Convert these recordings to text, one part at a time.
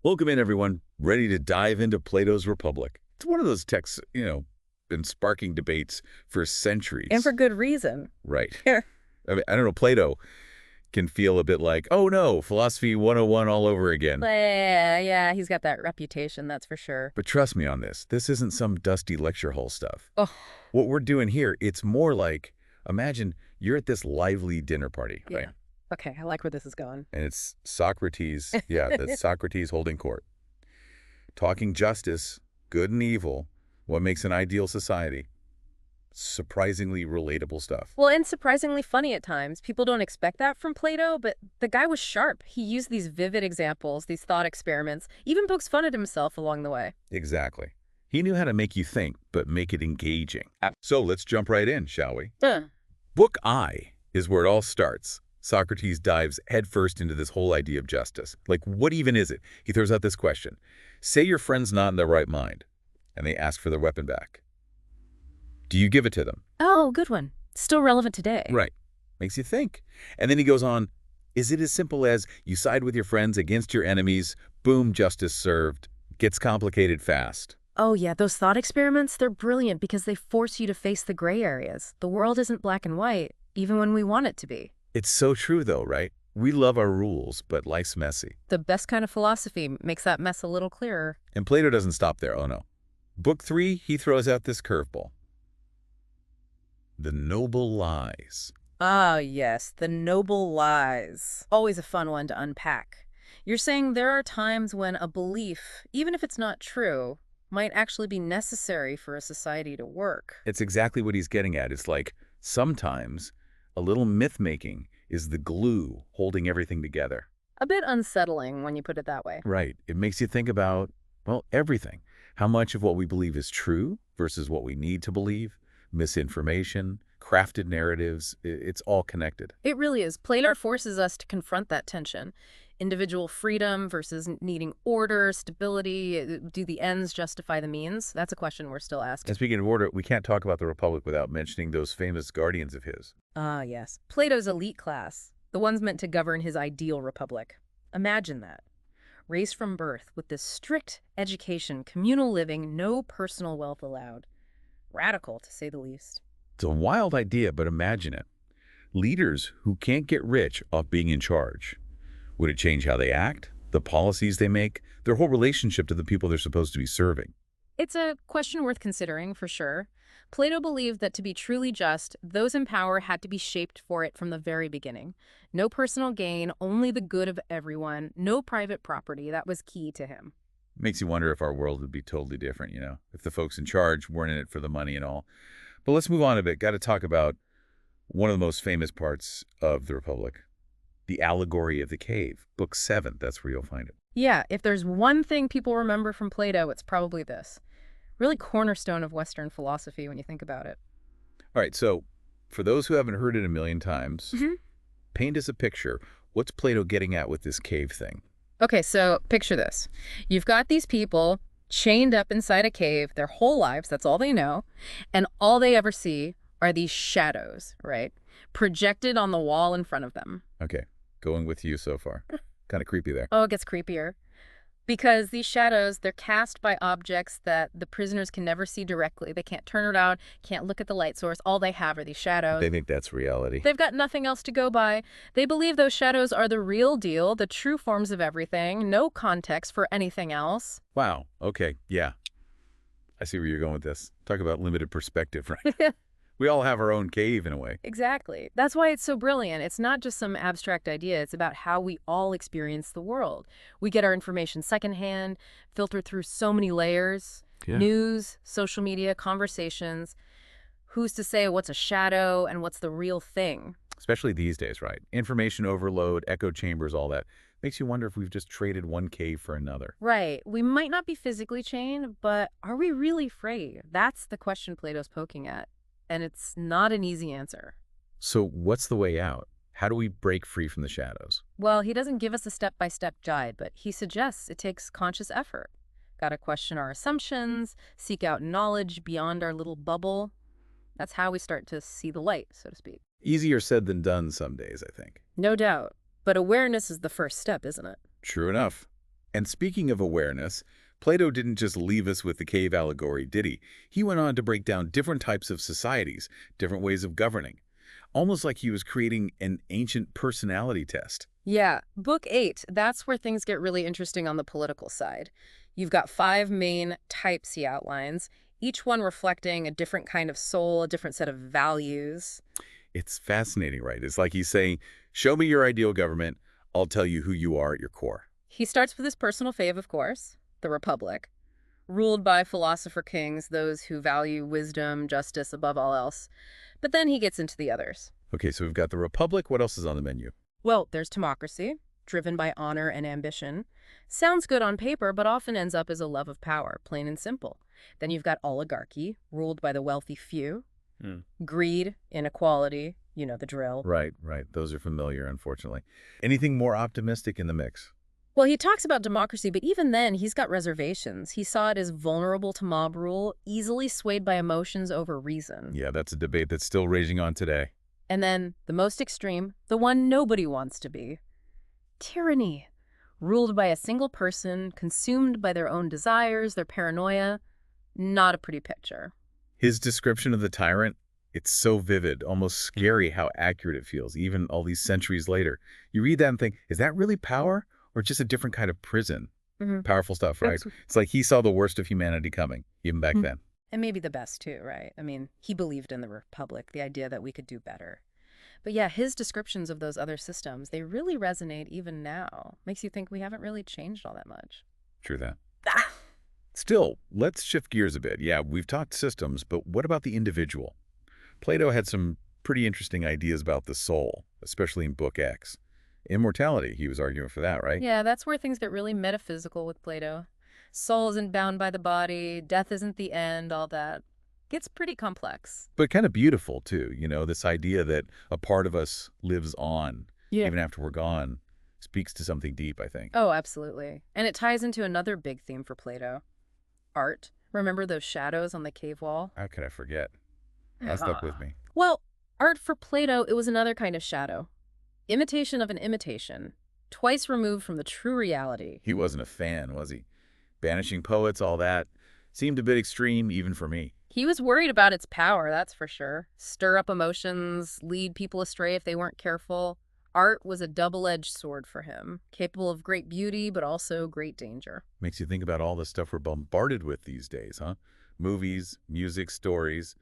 Welcome in, everyone. Ready to dive into Plato's Republic. It's one of those texts, been sparking debates for And centuries. for good reason. Right. Yeah. I mean, I don't know, Plato can feel a bit like, oh no, philosophy 101 all over again. Yeah, he's got that reputation, that's for sure. But trust me on this. This isn't some dusty lecture hall stuff. Oh, What we're doing here, it's more like, imagine you're at this lively dinner party, right? yeah. Okay, I like where this is going. And it's Socrates, that's Socrates holding court, talking justice, good and evil, what makes an ideal society. Surprisingly relatable stuff. Well, and surprisingly funny at times. People don't expect that from Plato, but the guy was sharp. He used these vivid examples, these thought experiments, even pokes fun at himself along the way. Exactly. He knew how to make you think, but make it engaging. So let's jump right in, shall we? Book I is where it all starts. Socrates dives headfirst into this whole idea of justice. Like, what even is it? He throws out this question. Say your friend's not in their right mind, and they ask for their weapon back. Do you give it to them? Oh, good one. Still relevant today. Right. Makes you think. And then he goes on, is it as simple as you side with your friends against your enemies, boom, justice served, gets complicated fast. Oh, yeah, those thought experiments, they're brilliant because they force you to face the gray areas. The world isn't black and white, even when we want it to be. It's so true though, right? We love our rules, but life's messy. The best kind of philosophy makes that mess a little clearer. And Plato doesn't stop there, oh no. Book 3, he throws out this curveball. The noble lies. Ah, yes, the noble lies. Always a fun one to unpack. You're saying there are times when a belief, even if it's not true, might actually be necessary for a society to work. It's exactly what he's getting at. It's like sometimes a little myth-making is the glue holding everything together. A bit unsettling when you put it that way. Right. It makes you think about, well, everything. How much of what we believe is true versus what we need to believe, misinformation, crafted narratives, it's all connected. It really is. Plato forces us to confront that tension. Individual freedom versus needing order, stability. Do the ends justify the means? That's a question we're still asking. And speaking of order, we can't talk about the Republic without mentioning those famous guardians of his. Ah, yes. Plato's elite class, the ones meant to govern his ideal republic. Imagine that. Raised from birth with this strict education, communal living, no personal wealth allowed. Radical, to say the least. It's a wild idea, but imagine it. Leaders who can't get rich off being in charge. Would it change how they act, the policies they make, their whole relationship to the people they're supposed to be serving? It's a question worth considering, for sure. Plato believed that to be truly just, those in power had to be shaped for it from the very beginning. No personal gain, only the good of everyone, no private property. That was key to him. Makes you wonder if our world would be totally different, if the folks in charge weren't in it for the money and all. But let's move on a bit. Got to talk about one of the most famous parts of the Republic, the allegory of the cave. Book 7, that's where you'll find it. Yeah, if there's one thing people remember from Plato, it's probably this. Really cornerstone of Western philosophy when you think about it. All right, so for those who haven't heard it a million times, paint us a picture. What's Plato getting at with this cave thing? Okay, so picture this. You've got these people chained up inside a cave their whole lives, that's all they know, and all they ever see are these shadows, right? Projected on the wall in front of them. Okay, going with you so far. Kind of creepy there. Oh, it gets creepier. Because these shadows, they're cast by objects that the prisoners can never see directly. They can't turn around, can't look at the light source. All they have are these shadows. They think that's reality. They've got nothing else to go by. They believe those shadows are the real deal, the true forms of everything, no context for anything else. Wow, okay, yeah. I see where you're going with this. Talk about limited perspective, right? We all have our own cave in a way. Exactly. That's why it's so brilliant. It's not just some abstract idea. It's about how we all experience the world. We get our information secondhand, filtered through so many layers. Yeah. News, social media, conversations. Who's to say what's a shadow and what's the real thing? Especially these days, right? Information overload, echo chambers, all that. Makes you wonder if we've just traded one cave for another. Right. We might not be physically chained, but are we really free? That's the question Plato's poking at. And it's not an easy answer. So what's the way out? How do we break free from the shadows? Well, he doesn't give us a step-by-step guide, but he suggests it takes conscious effort. Gotta question our assumptions, seek out knowledge beyond our little bubble. That's how we start to see the light, so to speak. Easier said than done some days, I think. No doubt. But awareness is the first step, isn't it? True enough. And speaking of awareness, Plato didn't just leave us with the cave allegory, did he? He went on to break down different types of societies, different ways of governing, almost like he was creating an ancient personality test. Yeah, Book 8, that's where things get really interesting on the political side. You've got 5 main types he outlines, each one reflecting a different kind of soul, a different set of values. It's fascinating, right? It's like he's saying, show me your ideal government, I'll tell you who you are at your core. He starts with his personal fave, of course, the Republic, ruled by philosopher kings, those who value wisdom, justice above all else. But then he gets into the others. Okay, so we've got the Republic. What else is on the menu? Well, there's democracy, driven by honor and ambition. Sounds good on paper, but often ends up as a love of power, plain and simple. Then you've got oligarchy, ruled by the wealthy few. Greed, inequality, you know the drill. Right, right. Those are familiar, unfortunately. Anything more optimistic in the mix? Well, he talks about democracy, but even then, he's got reservations. He saw it as vulnerable to mob rule, easily swayed by emotions over reason. Yeah, that's a debate that's still raging on today. And then, the most extreme, the one nobody wants to be. Tyranny, ruled by a single person, consumed by their own desires, their paranoia. Not a pretty picture. His description of the tyrant, it's so vivid, almost scary how accurate it feels, even all these centuries later. You read that and think, is that really power or just a different kind of prison? Powerful stuff, right? It's like he saw the worst of humanity coming, even back then. And maybe the best too, right? I mean, he believed in the Republic, the idea that we could do better. But yeah, his descriptions of those other systems, they really resonate even now. Makes you think we haven't really changed all that much. True that. Still, let's shift gears a bit. Yeah, we've talked systems, but what about the individual? Plato had some pretty interesting ideas about the soul, especially in Book X. Immortality, he was arguing for that, right? Yeah, that's where things get really metaphysical with Plato. Soul isn't bound by the body, death isn't the end, all that. Gets pretty complex. But kind of beautiful, too, this idea that a part of us lives on, even after we're gone, speaks to something deep, I think. Oh, absolutely. And it ties into another big theme for Plato. Art. Remember those shadows on the cave wall? How could I forget? That stuck with me. Well, art for Plato, it was another kind of shadow. Imitation of an imitation. Twice removed from the true reality. He wasn't a fan, was he? Banishing poets, all that. Seemed a bit extreme, even for me. He was worried about its power, that's for sure. Stir up emotions, lead people astray if they weren't careful. Art was a double-edged sword for him, capable of great beauty, but also great danger. Makes you think about all the stuff we're bombarded with these days, huh? Movies, music, stories.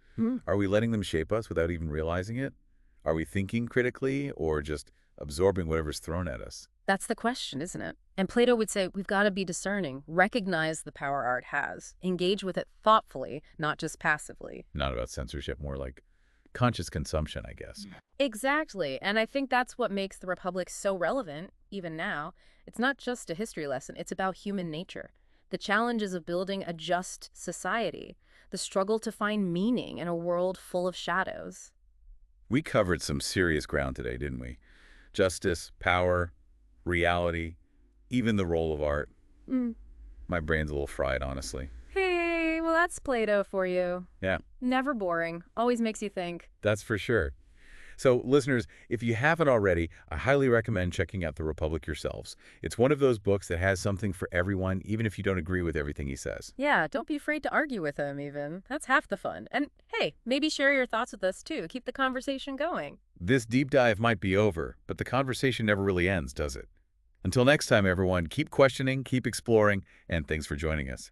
Are we letting them shape us without even realizing it? Are we thinking critically or just absorbing whatever's thrown at us? That's the question, isn't it? And Plato would say, we've got to be discerning, recognize the power art has, engage with it thoughtfully, not just passively. Not about censorship, more like conscious consumption, I guess. Exactly. And I think that's what makes the Republic so relevant, even now. It's not just a history lesson. It's about human nature. The challenges of building a just society. The struggle to find meaning in a world full of shadows. We covered some serious ground today, didn't we? Justice, power, reality, even the role of art. My brain's a little fried, honestly. Hey, well, that's Plato for you. Yeah. Never boring. Always makes you think. That's for sure. So, listeners, if you haven't already, I highly recommend checking out The Republic yourselves. It's one of those books that has something for everyone, even if you don't agree with everything he says. Yeah, don't be afraid to argue with him, even. That's half the fun. And hey, maybe share your thoughts with us, too. Keep the conversation going. This deep dive might be over, but the conversation never really ends, does it? Until next time, everyone, keep questioning, keep exploring, and thanks for joining us.